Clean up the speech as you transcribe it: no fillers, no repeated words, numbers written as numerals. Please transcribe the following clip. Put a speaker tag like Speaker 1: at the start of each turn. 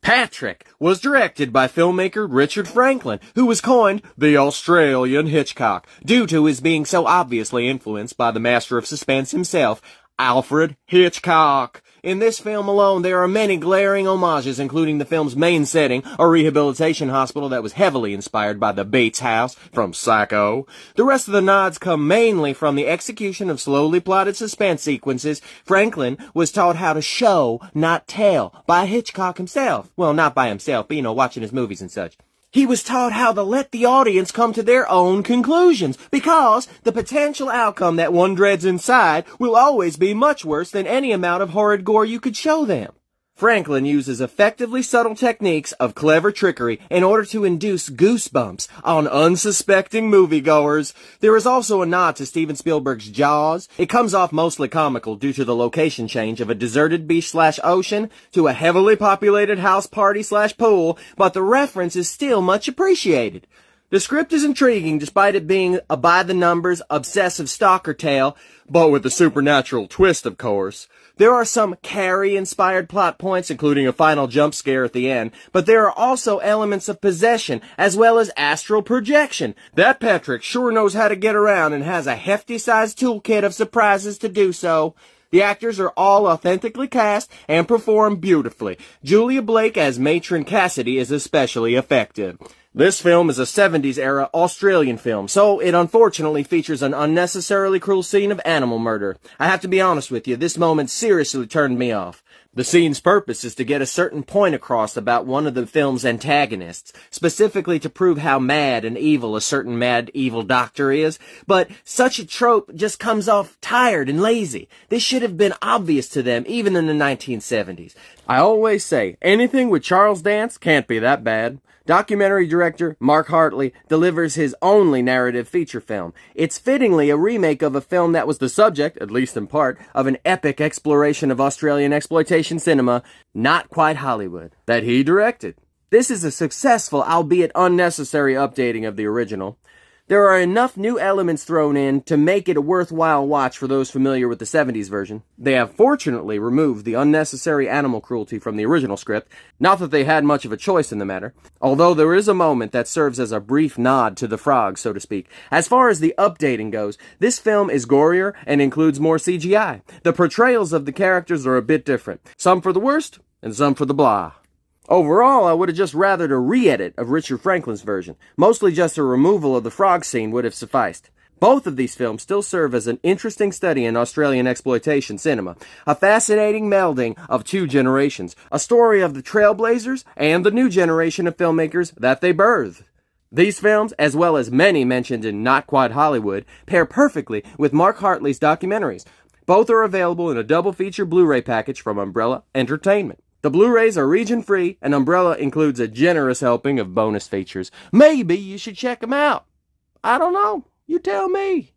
Speaker 1: Patrick was directed by filmmaker Richard Franklin, who was coined the Australian Hitchcock, due to his being so obviously influenced by the master of suspense himself, Alfred Hitchcock. In this film alone, there are many glaring homages, including the film's main setting, a rehabilitation hospital that was heavily inspired by the Bates House from Psycho. The rest of the nods come mainly from the execution of slowly plotted suspense sequences. Franklin was taught how to show, not tell, by Hitchcock himself. Well, not by himself, but watching his movies and such. He was taught how to let the audience come to their own conclusions, because the potential outcome that one dreads inside will always be much worse than any amount of horrid gore you could show them. Franklin uses effectively subtle techniques of clever trickery in order to induce goosebumps on unsuspecting moviegoers. There is also a nod to Steven Spielberg's Jaws. It comes off mostly comical due to the location change of a deserted beach/ocean to a heavily populated house party/pool, but the reference is still much appreciated. The script is intriguing despite it being a by-the-numbers, obsessive stalker tale, but with a supernatural twist, of course. There are some Carrie-inspired plot points, including a final jump scare at the end, but there are also elements of possession, as well as astral projection. That Patrick sure knows how to get around and has a hefty-sized toolkit of surprises to do so. The actors are all authentically cast and perform beautifully. Julia Blake as Matron Cassidy is especially effective. This film is a 70s-era Australian film, so it unfortunately features an unnecessarily cruel scene of animal murder. I have to be honest with you, this moment seriously turned me off. The scene's purpose is to get a certain point across about one of the film's antagonists, specifically to prove how mad and evil a certain mad evil doctor is, but such a trope just comes off tired and lazy. This should have been obvious to them even in the 1970s. I always say, anything with Charles Dance can't be that bad. Documentary director Mark Hartley delivers his only narrative feature film. It's fittingly a remake of a film that was the subject, at least in part, of an epic exploration of Australian exploitation cinema, Not Quite Hollywood, that he directed. This is a successful, albeit unnecessary, updating of the original. There are enough new elements thrown in to make it a worthwhile watch for those familiar with the 70s version. They have fortunately removed the unnecessary animal cruelty from the original script, not that they had much of a choice in the matter, although there is a moment that serves as a brief nod to the frog, so to speak. As far as the updating goes, this film is gorier and includes more CGI. The portrayals of the characters are a bit different, some for the worst and some for the blah. Overall, I would have just rathered a re-edit of Richard Franklin's version. Mostly just a removal of the frog scene would have sufficed. Both of these films still serve as an interesting study in Australian exploitation cinema, a fascinating melding of two generations, a story of the trailblazers and the new generation of filmmakers that they birthed. These films, as well as many mentioned in Not Quite Hollywood, pair perfectly with Mark Hartley's documentaries. Both are available in a double feature Blu-ray package from Umbrella Entertainment. The Blu-rays are region-free, and Umbrella includes a generous helping of bonus features. Maybe you should check them out. I don't know. You tell me.